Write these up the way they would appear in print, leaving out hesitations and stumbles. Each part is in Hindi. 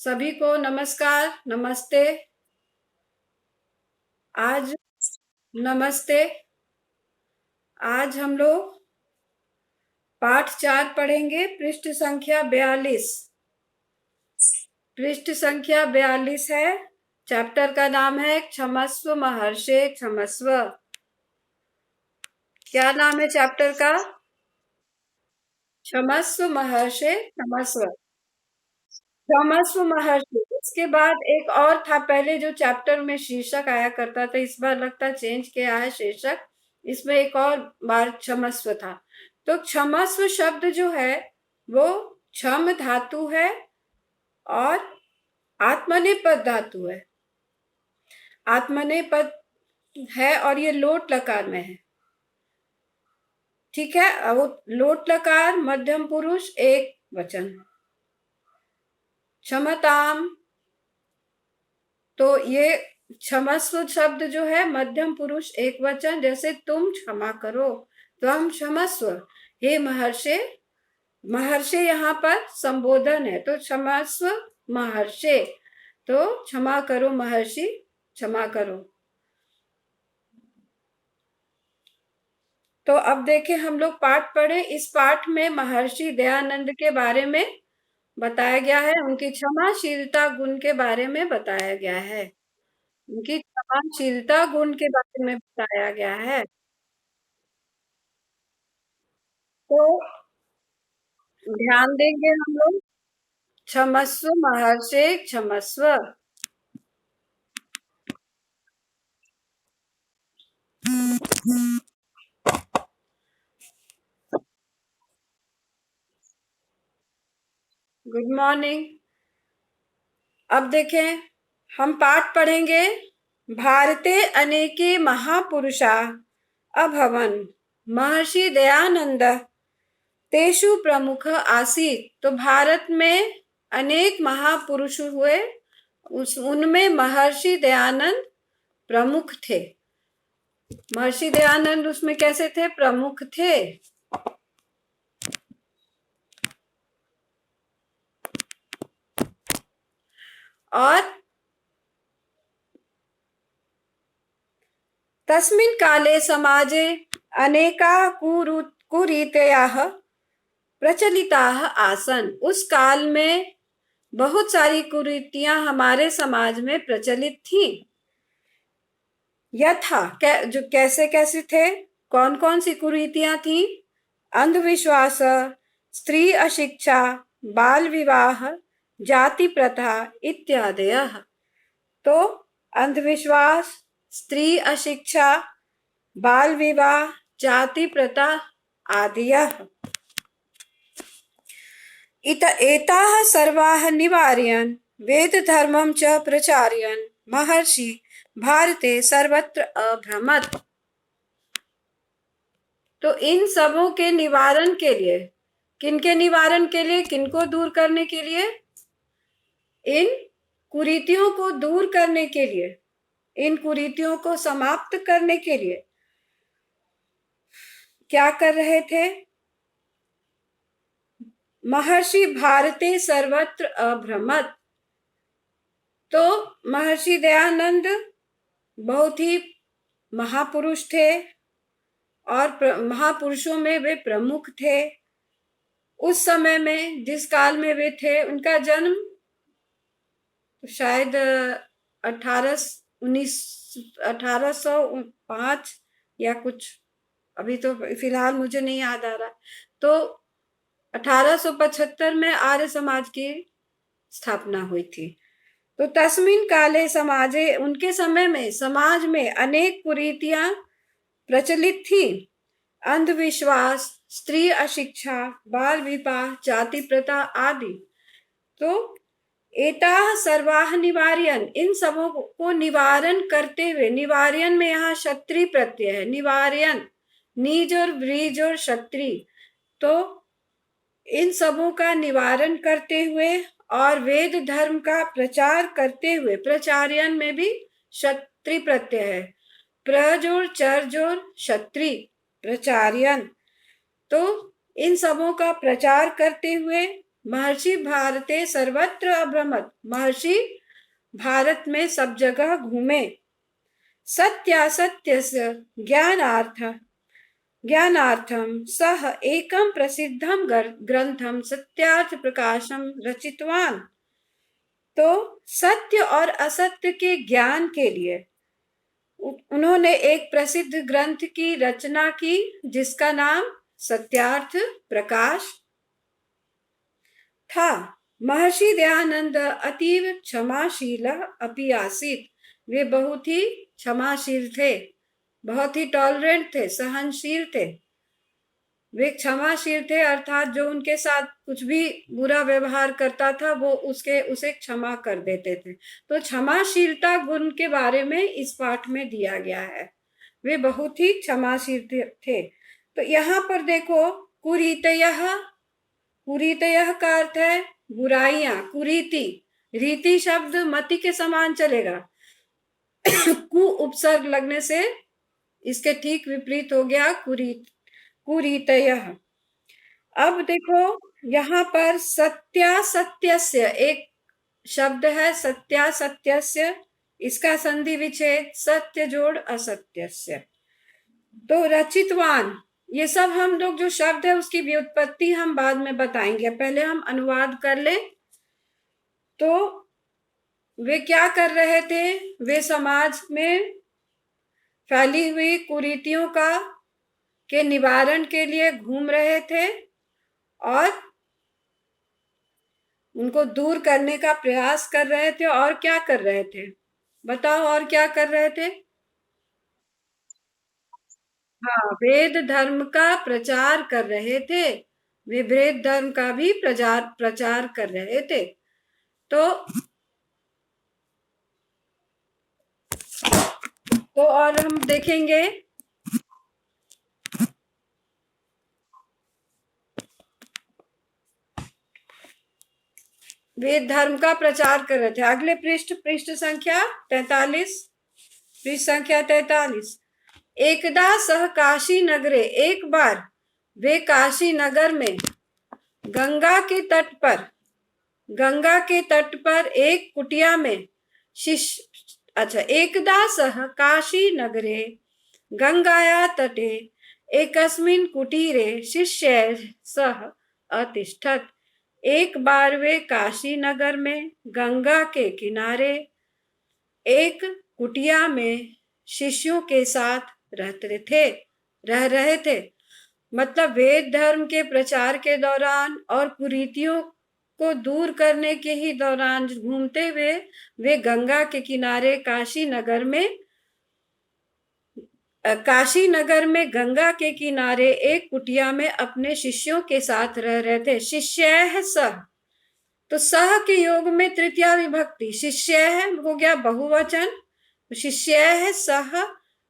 सभी को नमस्कार, नमस्ते। आज नमस्ते। आज हम लोग पाठ 4 पढ़ेंगे, पृष्ठ संख्या 42। पृष्ठ संख्या 42 है। चैप्टर का नाम है क्षमस्व महर्षे क्षमस्व। क्या नाम है चैप्टर का? क्षमस्व महर्षे क्षमस्व। क्षमस्व महर्षि। इसके बाद एक और था, पहले जो चैप्टर में शीर्षक आया करता था, इस बार लगता चेंज किया है शीर्षक। इसमें एक और बार क्षमस्व था। तो क्षमस्व शब्द जो है वो क्षम धातु है और आत्मनेपद धातु है। आत्मनेपद है और ये लोट लकार में है। ठीक है, वो लोट लकार मध्यम पुरुष एक वचन। क्षमताम, तो ये क्षमस्व शब्द जो है मध्यम पुरुष एक वचन, जैसे तुम क्षमा करो, त्वम क्षमस्व। हे महर्षे, महर्षे यहाँ पर संबोधन है, तो क्षमस्व महर्षे, तो क्षमा करो महर्षि, क्षमा करो। तो अब देखें, हम लोग पाठ पढ़े। इस पाठ में महर्षि दयानंद के बारे में बताया गया है, उनकी क्षमाशीलता गुण के बारे में बताया गया है। उनकी क्षमाशीलता गुण के बारे में बताया गया है। तो ध्यान देंगे हम लोग। क्षमस्व महर्षे क्षमस्व। Good morning. अब देखें, हम पाठ पढ़ेंगे। भारते अनेके महापुरुषा अभवन महर्षि दयानंद तेषु प्रमुख आसीत। तो भारत में अनेक महापुरुष हुए, उनमें महर्षि दयानंद प्रमुख थे। महर्षि दयानंद उसमें कैसे थे? प्रमुख थे। और तस्मिन् काले समाजे अनेका कुरीतयः प्रचलिताः आसन। उस काल में बहुत सारी कुरीतियां हमारे समाज में प्रचलित थी। यथा, जो कैसे कैसे थे, कौन कौन सी कुरीतियां थी? अंधविश्वास, स्त्री अशिक्षा, बाल विवाह, जाति प्रथा इत्यादयः। तो अंधविश्वास, स्त्री अशिक्षा, बाल विवाह, जाति प्रथा आदयः। एताः सर्वाः निवार्यन् वेद धर्मं च प्रचार्यन् महर्षि भारते सर्वत्र अभ्रमत्। तो इन सबों के निवारण के लिए, किनके निवारण के लिए, किनको दूर करने के लिए? इन कुरीतियों को दूर करने के लिए, इन कुरीतियों को समाप्त करने के लिए क्या कर रहे थे? महर्षि भारते सर्वत्र अभ्रमत्। तो महर्षि दयानंद बहुत ही महापुरुष थे और महापुरुषों में वे प्रमुख थे। उस समय में, जिस काल में वे थे, उनका जन्म शायद 1805 या कुछ, अभी तो फिलहाल मुझे नहीं याद आ रहा। तो 1875 में आर्य समाज की स्थापना हुई थी। तो तस्मिन् काले समाजे, उनके समय में समाज में अनेक कुरीतियां प्रचलित थी। अंधविश्वास, स्त्री अशिक्षा, बाल विवाह, जाति प्रथा आदि। तो एताः सर्वाः निवार्यन्, इन सबों को निवारण करते हुए, निवार्यन में यहाँ क्षत्रि प्रत्यय है। निवार्यन, नीज और व्रीज और क्षत्रि। तो इन सबों का निवारण करते हुए और वेद धर्म का प्रचार करते हुए, प्रचार्यन में भी क्षत्रि प्रत्यय है। प्रजोर चरजोर क्षत्रि, प्रचार्यन। तो इन सबों का प्रचार करते हुए महर्षि भारते सर्वत्र अभ्रमत, महर्षि भारत में सब जगह घूमे। सत्यासत्यस्य ज्ञानार्थम सह एकम प्रसिद्धम ग्रंथम सत्यार्थ प्रकाशम रचितवान। तो सत्य और असत्य के ज्ञान के लिए उन्होंने एक प्रसिद्ध ग्रंथ की रचना की, जिसका नाम सत्यार्थ प्रकाश था। महर्षि दयानंद अतीव क्षमाशील अपि आसीत, वे बहुत ही क्षमाशील थे, बहुत ही टॉलरेंट थे, सहनशील थे। वे क्षमाशील थे, अर्थात जो उनके साथ कुछ भी बुरा व्यवहार करता था वो उसे क्षमा कर देते थे। तो क्षमाशीलता गुण के बारे में इस पाठ में दिया गया है। वे बहुत ही क्षमाशील थे। तो यहाँ पर देखो, कुरीतयः, कुरीतयः का अर्थ है बुराइयां, कुरीति, रीति शब्द मति के समान चलेगा। कु उपसर्ग लगने से इसके ठीक विपरीत हो गया कुरीतयः। अब देखो यहाँ पर सत्यासत्यस्य एक शब्द है, सत्यासत्यस्य, इसका संधि विच्छेद सत्य जोड़ असत्यस्य। तो रचितवान, ये सब हम लोग जो शब्द है उसकी व्युत्पत्ति हम बाद में बताएंगे, पहले हम अनुवाद कर ले। तो वे क्या कर रहे थे? वे समाज में फैली हुई कुरीतियों के निवारण के लिए घूम रहे थे और उनको दूर करने का प्रयास कर रहे थे। और क्या कर रहे थे बताओ, और क्या कर रहे थे? हाँ, वेद धर्म का प्रचार कर रहे थे। वे वेद धर्म का भी प्रचार कर रहे थे। तो और हम देखेंगे वेद धर्म का प्रचार कर रहे थे। अगले पृष्ठ संख्या 43, पृष्ठ संख्या 43। एकदा सह काशी नगरे, एक बार वे काशी नगर में गंगा के तट पर एक कुटिया में एकदा सह काशी नगरे गंगाया तटे एकस्मिन् कुटीरे शिष्य सह अतिष्ठत। एक बार वे काशी नगर में गंगा के किनारे एक कुटिया में शिष्यों के साथ रह रहे थे। मतलब वेद धर्म के प्रचार के दौरान और कुरीतियों को दूर करने के ही दौरान घूमते हुए वे गंगा के किनारे काशी नगर में गंगा के किनारे एक कुटिया में अपने शिष्यों के साथ रह रहे थे। शिष्य सह, तो सह के योग में तृतीया विभक्ति, शिष्य हो गया बहुवचन। शिष्य सह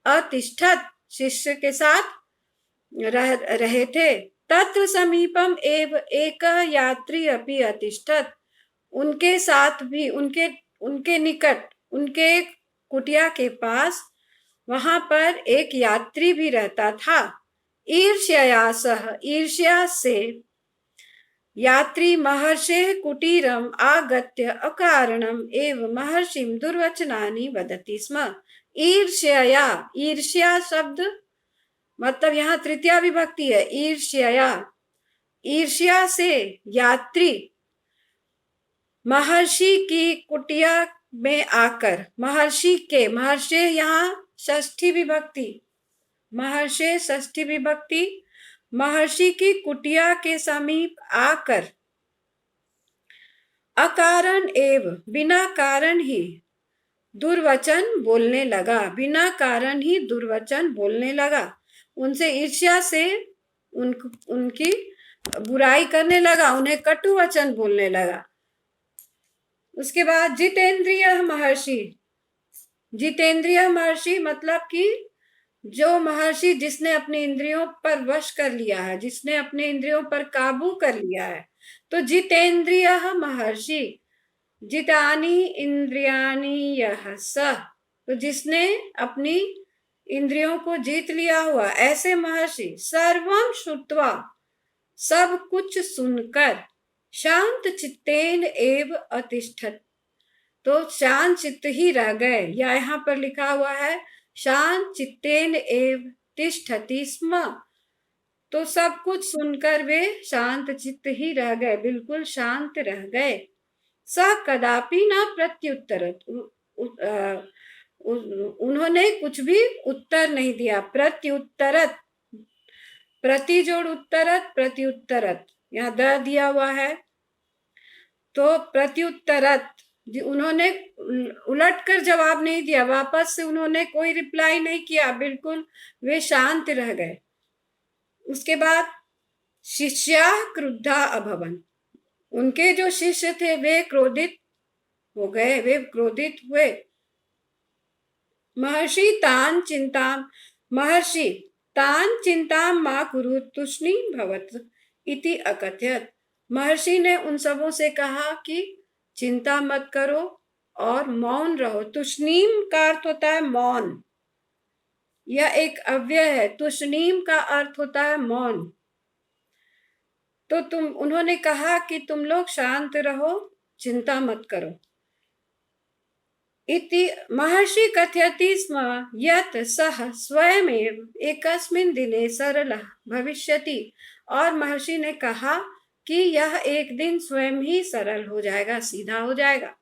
अतिष्ठत, शिष्य के साथ रहे थे। तत्र समीपम एव एक यात्री अपि अतिष्ठत, उनके साथ भी उनके निकट, उनके कुटिया के पास वहां पर एक यात्री भी रहता था। ईर्ष्या सह, ईर्ष्या से यात्री महर्षेः कुटीरम आगत्य अकारणम एव महर्षिम दुर्वचनानि वदति स्म। ईर्ष्या, ईर्ष्या शब्द मतलब यहाँ तृतीया विभक्ति है, ईर्ष्या। ईर्ष्या से यात्री महर्षि की कुटिया में आकर, महर्षि यहाँ षष्ठी विभक्ति, महर्षि षष्ठी विभक्ति, महर्षि की कुटिया के समीप आकर अकारण एव, बिना कारण ही दुर्वचन बोलने लगा, बिना कारण ही दुर्वचन बोलने लगा। उनसे ईर्ष्या से उनकी बुराई करने लगा, उन्हें कटु वचन बोलने लगा। उसके बाद जितेंद्रिय महर्षि, जितेंद्रिय महर्षि मतलब कि जो महर्षि जिसने अपने इंद्रियों पर वश कर लिया है, जिसने अपने इंद्रियों पर काबू कर लिया है। तो जितेंद्रिय महर्षि, जितानि इंद्रियाणि यः सः, तो जिसने अपनी इंद्रियों को जीत लिया हुआ ऐसे महर्षि। सर्वं श्रुत्वा, सब कुछ सुनकर, शांत चित्तेन एव अतिष्ठत। तो शांत चित्त ही रह गए, या यहाँ पर लिखा हुआ है शांत चित्तेन एव तिष्ठति स्म। तो सब कुछ सुनकर वे शांत चित्त ही रह गए, बिल्कुल शांत रह गए। स कदापि न प्रत्युत्तरत, उन्होंने कुछ भी उत्तर नहीं दिया। प्रत्युत्तरत, प्रति जोड़ उत्तरत, प्रत्युत्तरत, यहाँ द दिया हुआ है। तो प्रत्युत्तरत, उन्होंने उलट कर जवाब नहीं दिया, वापस से उन्होंने कोई रिप्लाई नहीं किया, बिल्कुल वे शांत रह गए। उसके बाद शिष्या क्रुद्धा अभवन, उनके जो शिष्य थे वे क्रोधित हो गए, वे क्रोधित हुए। महर्षि तान चिंता मा कुरु तुष्णीम भवत इति अकथयत। महर्षि ने उन सबों से कहा कि चिंता मत करो और मौन रहो। तुष्णीम का अर्थ होता है मौन, यह एक अव्यय है। तुष्णीम का अर्थ होता है मौन। तो उन्होंने कहा कि तुम लोग शांत रहो, चिंता मत करो। इति महर्षि कथयति स्म यत् सः स्वयमेव एकस्मिन् दिने सरलः भविष्यति। और महर्षि ने कहा कि यह एक दिन स्वयं ही सरल हो जाएगा, सीधा हो जाएगा।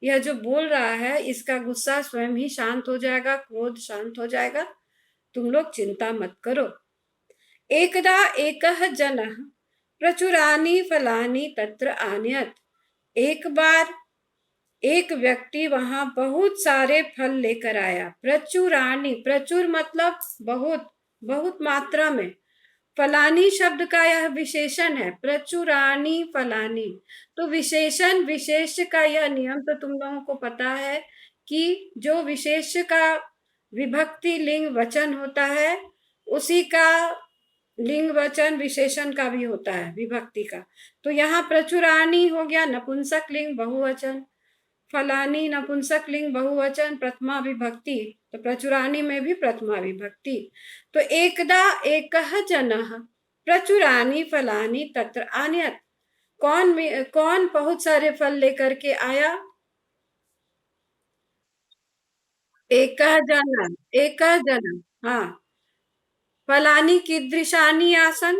यह जो बोल रहा है इसका गुस्सा स्वयं ही शांत हो जाएगा, क्रोध शांत हो जाएगा, तुम लोग चिंता मत करो। एकदा एकः जनः प्रचुरानि फलानि तत्र आनयत्। एक बार एक व्यक्ति वहां बहुत सारे फल लेकर आया। प्रचुरानि, प्रचुर मतलब बहुत, बहुत मात्रा में। फलानी शब्द का यह विशेषण है, प्रचुरानि फलानी। तो विशेषण विशेष का यह नियम तो तुम लोगों को पता है कि जो विशेष का विभक्ति लिंग वचन होता है उसी का लिंग वचन विशेषण का भी होता है, विभक्ति का। तो यहाँ प्रचुरानि हो गया नपुंसक लिंग बहुवचन, फलानी नपुंसक लिंग बहुवचन प्रथमा विभक्ति, तो प्रचुरानि में भी प्रथमा विभक्ति। तो एकदा एकः जनः प्रचुरानि फलानि तत्र आनयत्। कौन बहुत सारे फल लेकर के आया? एकः जनः, एकः जनः, हाँ। फलानि कीदृशानि आसन,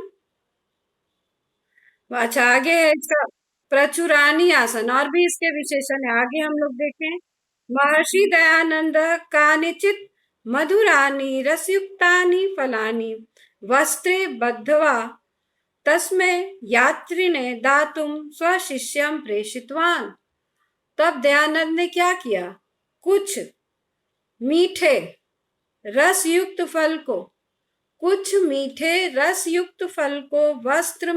अच्छा आगे है इसका प्रचुरानि आसन, और भी इसके विशेषण है, आगे हम लोग देखें। महर्षि दयानंद कानिचित मधुरानि रसयुक्तानि फलानि वस्त्रे बद्धवा तस्मै यात्रिणे दातुम स्वशिष्यम प्रेषितवान। तब दयानंद ने क्या किया? कुछ मीठे रसयुक्त फल को, कुछ मीठे रसयुक्त फल को वस्त्र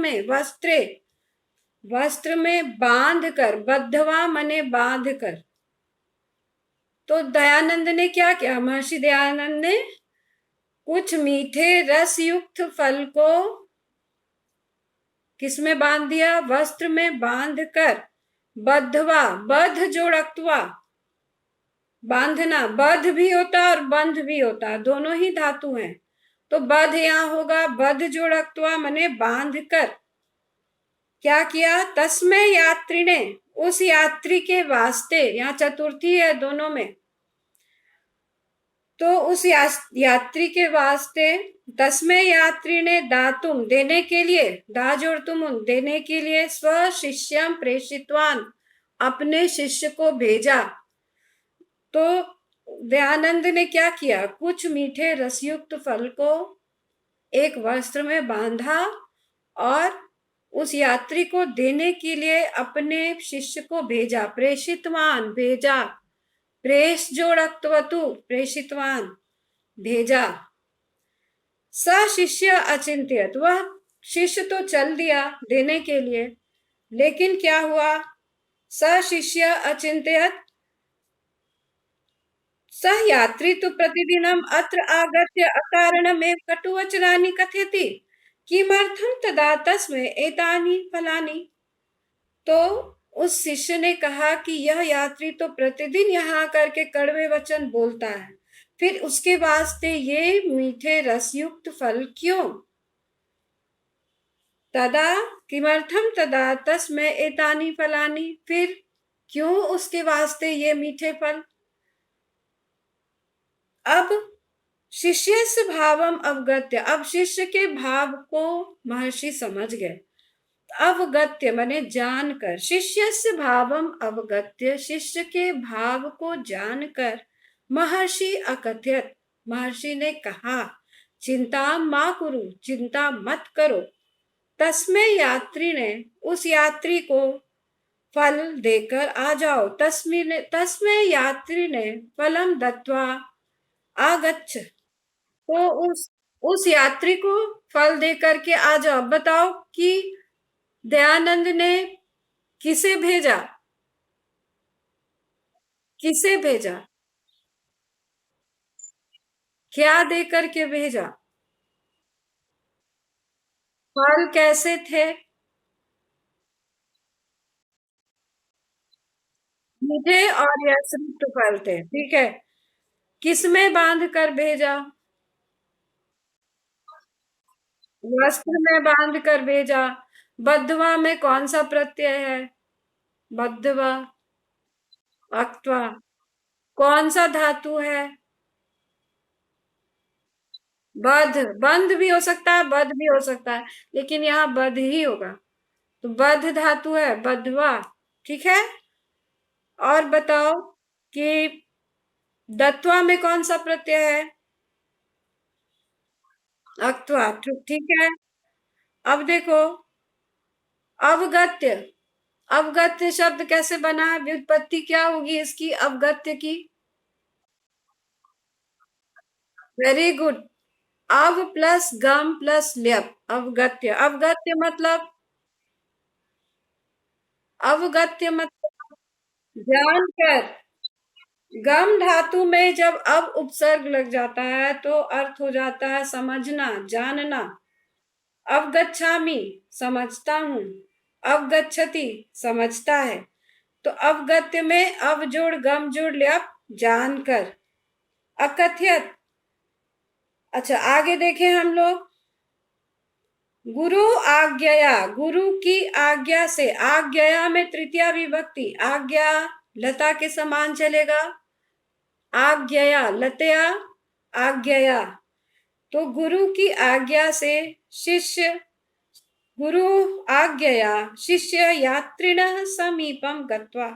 में बांध कर, बद्धवा मने बांध कर। तो दयानंद ने क्या किया? महर्षि दयानंद ने कुछ मीठे रसयुक्त फल को किसमें बांध दिया? वस्त्र में बांध कर। बद्धवा, बद्ध जोड़क्तवा, बांधना, बद्ध भी होता और बंध भी होता, दोनों ही धातु हैं। तो बद्ध यहां होगा, बद्ध जोड़क्तवा मने बांध कर। क्या किया? तस्मै यात्री ने, उस यात्री के वास्ते, यहाँ चतुर्थी है दोनों में, तो उस यात्री के वास्ते तस्मै यात्री ने दातुम देने के लिए, दा जोड़ तुम देने के लिए, स्व शिष्यम प्रेषितवान अपने शिष्य को भेजा। तो दयानंद ने क्या किया? कुछ मीठे रसयुक्त फल को एक वस्त्र में बांधा और उस यात्री को देने के लिए अपने शिष्य को भेजा। प्रेषितवान भेजा, प्रेष जोड़क्तवतु प्रेषितवान भेजा। स शिष्य अचिंत्यत, वह शिष्य तो चल दिया देने के लिए, लेकिन क्या हुआ? स शिष्य अचिंत्यत सह यात्री तो प्रतिदिनम अत्र आगत्य अकारणमेव कटुवचनानि कथयति किमर्थम तदा तस्मै एतानि फलानि। तो उस शिष्य ने कहा कि यह यात्री तो प्रतिदिन यहाँ आकर के कड़वे वचन बोलता है, फिर उसके वास्ते ये मीठे रसयुक्त फल क्यों? तदा किमर्थम तदा तस्मै एतानि फलानि, फिर क्यों उसके वास्ते ये मीठे फल। अब शिष्यस्य भावम अवगत्य, अब शिष्य के भाव को महर्षि समझ गए। अवगत्य माने जानकर, शिष्यस्य भावम अवगत्य, शिष्य के भाव को जानकर, महर्षि अकथयत, महर्षि ने कहा, चिंता मा कुरु, चिंता मत करो, तस्मै यात्री ने, उस यात्री को फल देकर आ जाओ, तस्मै यात्री ने फलम दत्वा आगच्छ, तो उस यात्री को फल दे करके आ जाओ। बताओ कि दयानंद ने किसे भेजा, किसे भेजा, क्या दे करके भेजा, फल कैसे थे, मीठे और यकृत फल थे, ठीक है। किसमें बांध कर भेजा, वस्त्र में बांध कर भेजा। बद्धवा में कौन सा प्रत्यय है, बद्धवा, अक्त्वा। कौन सा धातु है, बध, बंध भी हो सकता है, बध भी हो सकता है, लेकिन यहाँ बध ही होगा। तो बध धातु है, बधवा, ठीक है। और बताओ कि दत्वा में कौन सा प्रत्यय है, अक्त्वा, ठीक है। अब देखो, अवगत्य, अवगत्य शब्द कैसे बना है, व्युत्पत्ति क्या होगी इसकी, अवगत्य की। वेरी गुड, अव प्लस गम प्लस ल्यप, अवगत्य। अवगत्य मतलब, अवगत्य मतलब जानकर। गम धातु में जब अब उपसर्ग लग जाता है तो अर्थ हो जाता है समझना, जानना। अवगच्छामि समझता हूं, अवगच्छति समझता है। तो अवगत्य में अव जोड़ गम जोड़ ल्यप, जानकर। अकथयत, अच्छा आगे देखें हम लोग, गुरु आज्ञया, गुरु की आज्ञा से, आज्ञया में तृतीया विभक्ति, आज्ञा लता के समान चलेगा, आज्ञया लतया, आज्ञया। तो गुरु की आज्ञा से शिष्य, गुरु आज्ञया शिष्य यात्रिणः समीपम गत्वा,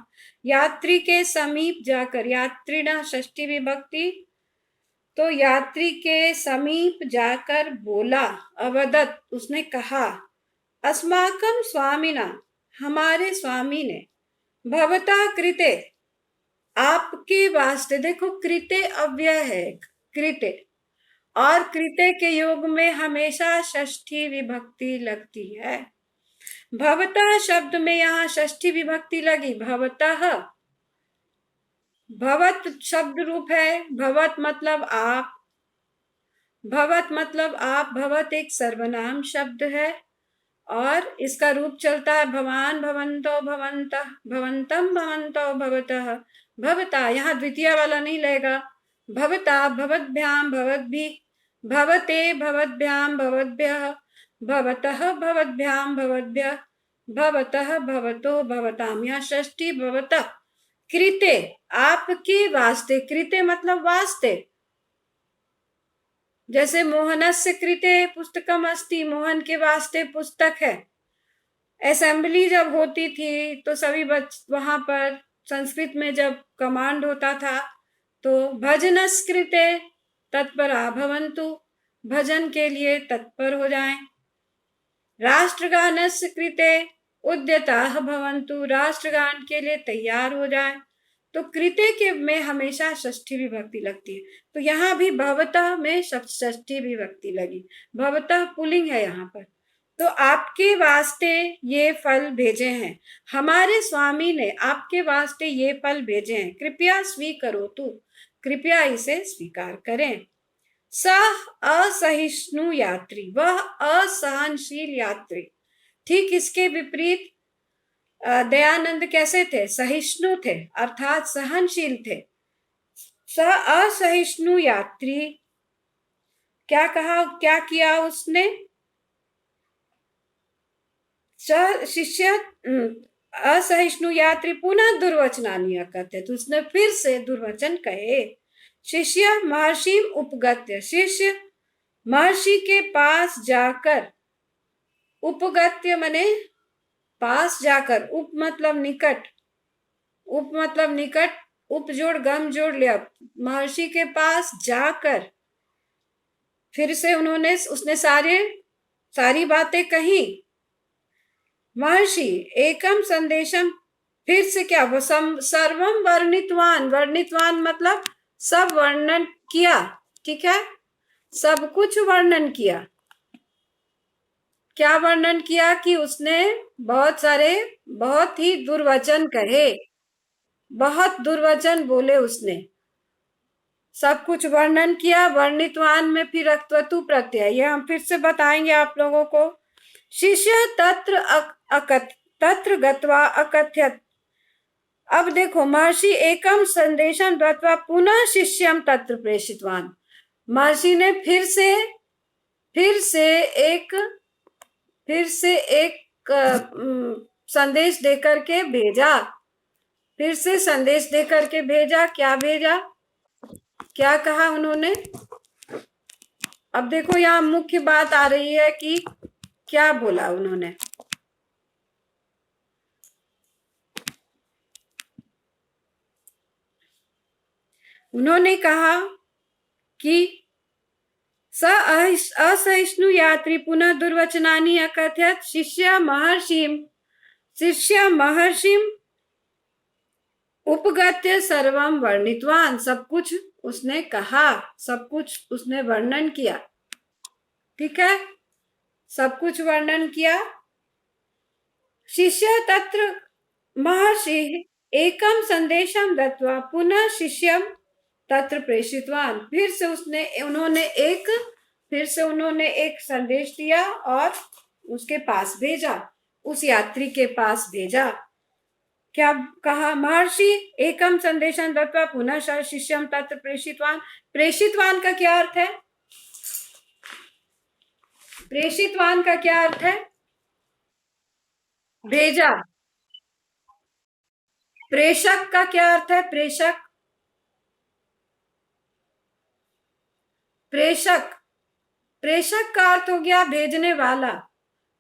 यात्री के समीप जाकर, यात्रिणः षष्ठी विभक्ति, तो यात्री के समीप जाकर बोला, अवदत उसने कहा, अस्माकं स्वामिना, हमारे स्वामी ने, भवता कृते, आपके वास्ते, देखो कृते अव्यय है, कृते, और कृते के योग में हमेशा षष्ठी विभक्ति लगती है। भवतः शब्द में यहाँ षष्ठी विभक्ति लगी, भवतः, भवत शब्द रूप है, भवत मतलब आप, भवत मतलब आप, भवत एक सर्वनाम शब्द है, और इसका रूप चलता है भवान भवंतो भवंतः, भवंतम भवंतो भवतः, भवता, यहाँ द्वितीय वाला नहीं लगेगा, भवता भवद्भ्याम भवद्भिः, भवते भवद्भ्याम भवद्भ्यः, भवतः भवद्भ्याम भवद्भ्यः, भवतः भवतो भवताम, यहाँ षष्ठी भवतः। कृते, आपके वास्ते, कृते मतलब वास्ते, जैसे मोहनस्य कृते पुस्तकम अस्ति, मोहन के वास्ते पुस्तक है। असेंबली जब होती थी तो सभी वहां पर संस्कृत में जब कमांड होता था तो भजनस्कृते तत्परा भवन्तु, भजन के लिए तत्पर हो जाएं। राष्ट्रगानस्य कृते उद्यताः भवन्तु, राष्ट्रगान के लिए तैयार हो जाएं। तो कृते के में हमेशा षष्ठी विभक्ति लगती है, तो यहाँ भी भवतः में षष्ठी विभक्ति लगी, भवतः पुल्लिंग है यहाँ पर। तो आपके वास्ते ये फल भेजे हैं, हमारे स्वामी ने आपके वास्ते ये फल भेजे हैं, कृपया स्वीकरोतु, कृपया इसे स्वीकार करें। सह असहिष्णु यात्री, वह असहनशील यात्री। ठीक इसके विपरीत दयानंद कैसे थे, सहिष्णु थे, अर्थात सहनशील थे। असहिष्णु यात्री, क्या कहा, क्या किया उसने, शिष्य असहिष्णु यात्री पुनः दुर्वचनानि अकथयत्, उसने फिर से दुर्वचन कहे। शिष्य महर्षि उपगत्य, शिष्य महर्षि के पास जाकर, उपगत्य मने पास जाकर, उप मतलब निकट, उप मतलब निकट, उप जोड़ गम जोड़ लिया, महर्षि के पास जाकर फिर से उसने सारी बातें कही। महर्षि एकम संदेशम, फिर से क्या, वो सर्वम वर्णितवान, वर्णितवान मतलब सब वर्णन किया, ठीक है, सब कुछ वर्णन किया। क्या वर्णन किया कि उसने बहुत ही दुर्वचन कहे, बहुत दुर्वचन बोले उसने, सब कुछ वर्णन किया। वर्णितवान में फिर अक्तवतु प्रत्यय, ये हम फिर से बताएंगे आप लोगों को। शिष्य तत्र गत्वा अकथयत्, अब देखो, महर्षि एकम संदेशम दत्वा पुनः शिष्यम तत्र प्रेषितवान, महर्षि ने फिर से एक संदेश देकर के भेजा, फिर से संदेश देकर के भेजा। क्या भेजा, क्या कहा उन्होंने? अब देखो यहाँ मुख्य बात आ रही है कि क्या बोला उन्होंने। उन्होंने कहा कि स असहिष्णु यात्री पुनः दुर्वचनानि अकथयत्, शिष्य महर्षिम उपगत्य सर्वम वर्णितवान, सब कुछ उसने कहा, सब कुछ उसने वर्णन किया, ठीक है, सब कुछ वर्णन किया। शिष्य तत्र महर्षि एकम संदेशम दत्वा पुनः शिष्यम तत्र प्रेषितवान, फिर से उन्होंने एक संदेश दिया और उसके पास भेजा, उस यात्री के पास भेजा। क्या कहा? महर्षि एकम संदेशम दत्वा पुनः शिष्यम तत्र प्रेषितवान। प्रेषितवान का क्या अर्थ है? प्रेषितवान का क्या अर्थ है? भेजा। प्रेषक का क्या अर्थ है? प्रेषक, प्रेषक, प्रेषक का अर्थ हो गया भेजने वाला।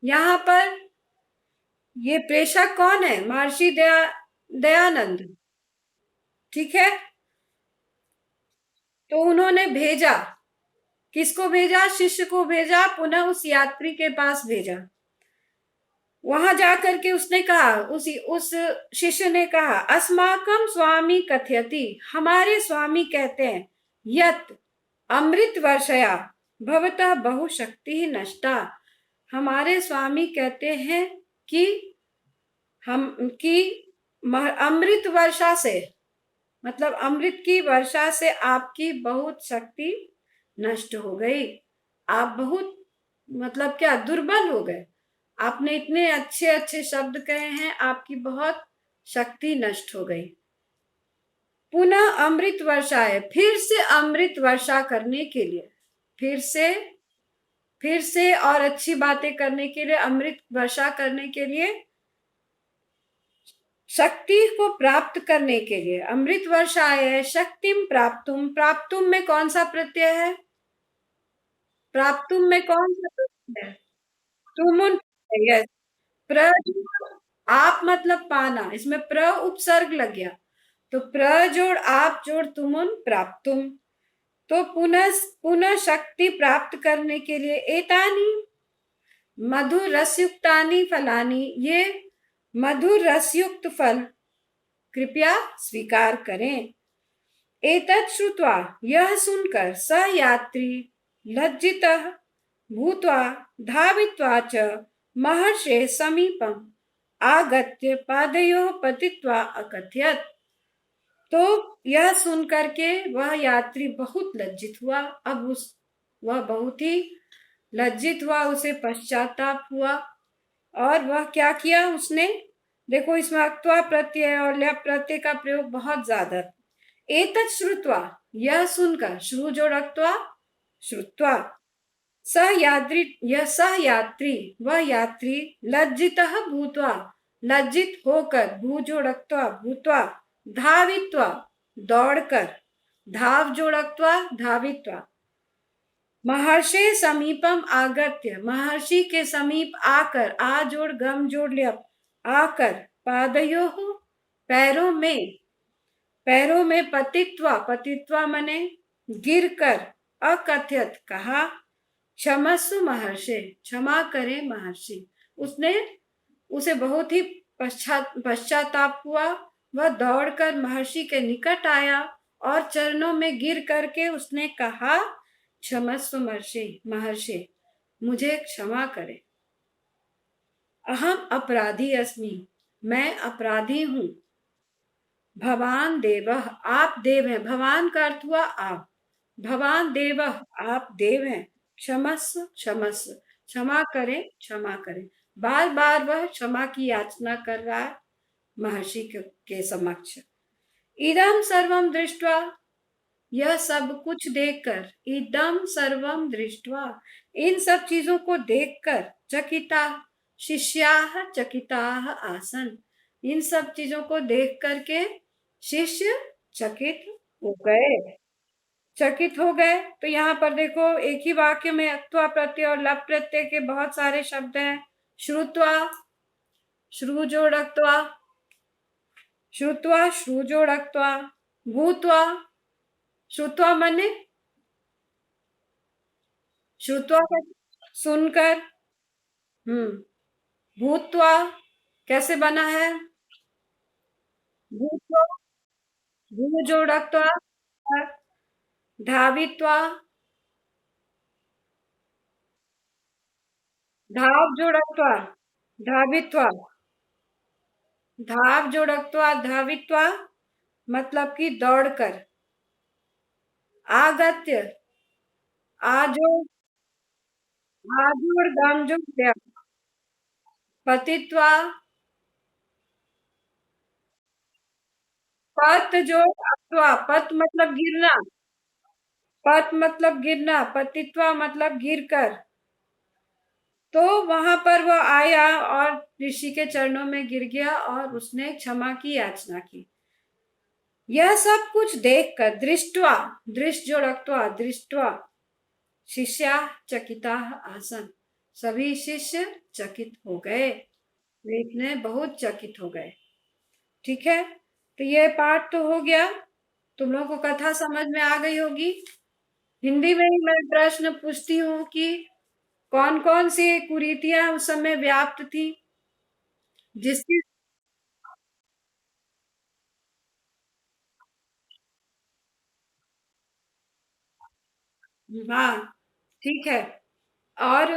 यहां पर ये प्रेषक कौन है? महर्षि दयानंद, ठीक है। तो उन्होंने भेजा, किसको भेजा? शिष्य को भेजा, पुनः उस यात्री के पास भेजा। वहां जाकर के उसने कहा, उस शिष्य ने कहा, अस्माकम स्वामी कथयति, हमारे स्वामी कहते हैं, यत अमृत वर्षया भवतः बहुशक्ति नष्टा, हमारे स्वामी कहते हैं कि अमृत वर्षा से, मतलब अमृत की वर्षा से आपकी बहुत शक्ति नष्ट हो गई, आप बहुत मतलब क्या, दुर्बल हो गए, आपने इतने अच्छे अच्छे शब्द कहे हैं, आपकी बहुत शक्ति नष्ट हो गई। पुनः अमृत वर्षा है, फिर से अमृत वर्षा करने के लिए, फिर से और अच्छी बातें करने के लिए, अमृत वर्षा करने के लिए, शक्ति को प्राप्त करने के लिए अमृत वर्षा है। शक्तिम प्राप्तुम, प्राप्तुम में कौन सा प्रत्यय है? प्राप्तुम में कौन सा प्रत्यय है? तुमुन, यस। प्र, आप मतलब पाना, इसमें प्र उपसर्ग लग गया, तो प्र जोड़ आप जोड़ तुमुन प्राप्तुम, तो पुनः शक्ति प्राप्त करने के लिए। एतानी मधुर रसयुक्तानि फलानी, ये मधुर रसयुक्त फल कृपया स्वीकार करें। एतत् श्रुत्वा, यह सुनकर, स यात्री लज्जितः भूत्वा धावित्वा च महर्षे समीपम आगत्य पादयोः पतित्वा अकथयत्, तो यह सुनकर के वह यात्री बहुत लज्जित हुआ। अब वह बहुत ही लज्जित हुआ, उसे पश्चाताप हुआ, और वह क्या किया उसने? देखो, इसमें अक्त्वा प्रत्यय और ल्यप प्रत्यय का प्रयोग बहुत ज्यादा। एतत् श्रुत्वा, यह सुनकर, श्रु जोड़ अक्त्वा, श्रुत्वा, सह यात्री वह यात्री लज्जितः भूत्वा लज्जित होकर भूजोड़क्त्वा भूत्वा धावित्वा दौड़कर धाव जोड़क्त्वा धावित्वा महर्षि समीपम आगत्य महर्षि के समीप आकर आ जोड़ गम जोड़ लिया आकर पादयो पैरों में पतित्वा पतित्वा मने गिर कर अकथ्यत कहा क्षमस्व महर्षि क्षमा करे महर्षि। उसने उसे बहुत ही पश्चाताप हुआ। वह दौड़कर महर्षि के निकट आया और चरणों में गिर करके उसने कहा क्षमस्व महर्षि महर्षि मुझे क्षमा करे। अहम अपराधी अस्मि मैं अपराधी हूं। भवान देवः आप देव हैं। भवान का अर्थ हुआ आप। भवान देवः आप देव हैं। क्षमस्व क्षमस्व क्षमा करें क्षमा करें। बार बार वह क्षमा की याचना कर रहा है महर्षि के समक्ष। इदम सर्वम दृष्ट्वा यह सब कुछ देखकर इदम सर्वम दृष्ट्वा इन सब चीजों को देखकर चकिता शिष्याः चकिताः आसन इन सब चीजों को देख करके शिष्य चकित हो गए। तो यहाँ पर देखो एक ही वाक्य में अक्त्वा प्रत्यय और लप प्रत्यय के बहुत सारे शब्द हैं। श्रुत्वा श्रु जोड़ अक्त्वा श्रुत्वा श्रु जोड़ अक्त्वा भूत्वा श्रुत्वा मने श्रुत्वा सुनकर भूत्वा कैसे बना है भूत्वा भू जोड़ अक्त्वा धावित्वा धाव जोड़क्त्वा धावित्वा धाव जोड़क्त्वा धावित्वा मतलब कि दौड़कर आगत्य आजोड़ आजोड़ गामजोड़ पतित्वा पत जोड़ अक्त्वा पत मतलब गिरना पत मतलब गिरना पतित्वा मतलब गिरकर। तो वहां पर वो आया और ऋषि के चरणों में गिर गया और उसने क्षमा की याचना की। यह सब कुछ देखकर दृष्टवा दृष्ट जोड़क्त्वा दृष्टवा शिष्या चकिता आसन सभी शिष्य चकित हो गए। देखने बहुत चकित हो गए। ठीक है तो ये पाठ तो हो गया। तुम लोगों को कथा समझ में आ गई होगी। हिंदी में ही मैं प्रश्न पूछती हूँ कि कौन कौन सी कुरीतियां उस समय व्याप्त थी जिसकी हाँ ठीक है। और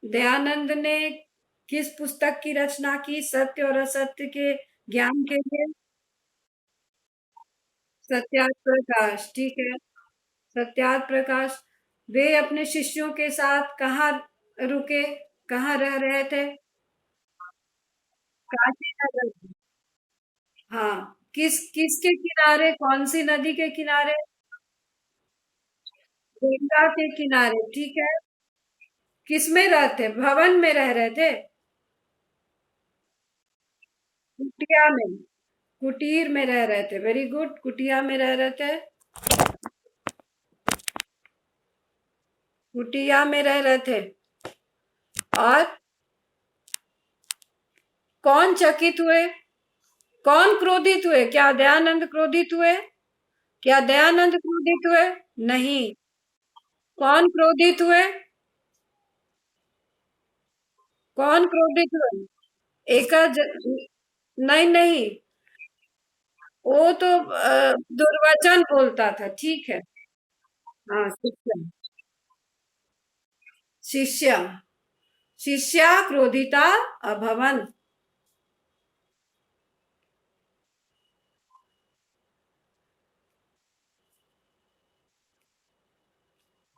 दयानंद ने किस पुस्तक की रचना की सत्य और असत्य के ज्ञान के लिए सत्यार्थ प्रकाश। ठीक है सत्यार्थ प्रकाश। वे अपने शिष्यों के साथ कहाँ रुके कहाँ रह रहे थे काशी नगर। हाँ किसके किनारे कौन सी नदी के किनारे गंगा के किनारे। ठीक है किस में रहते भवन में रह रहे थे कुटिया में कुटीर में रह रहे थे। वेरी गुड कुटिया में रह रहे थे कुटिया में रह रहे थे। और कौन चकित हुए कौन क्रोधित हुए क्या दयानंद क्रोधित हुए क्या दयानंद क्रोधित हुए नहीं। कौन क्रोधित हुए कौन क्रोधित हुए एक नहीं नहीं वो तो दुर्वचन बोलता था। ठीक है हाँ शिष्य शिष्या क्रोधिता अभवन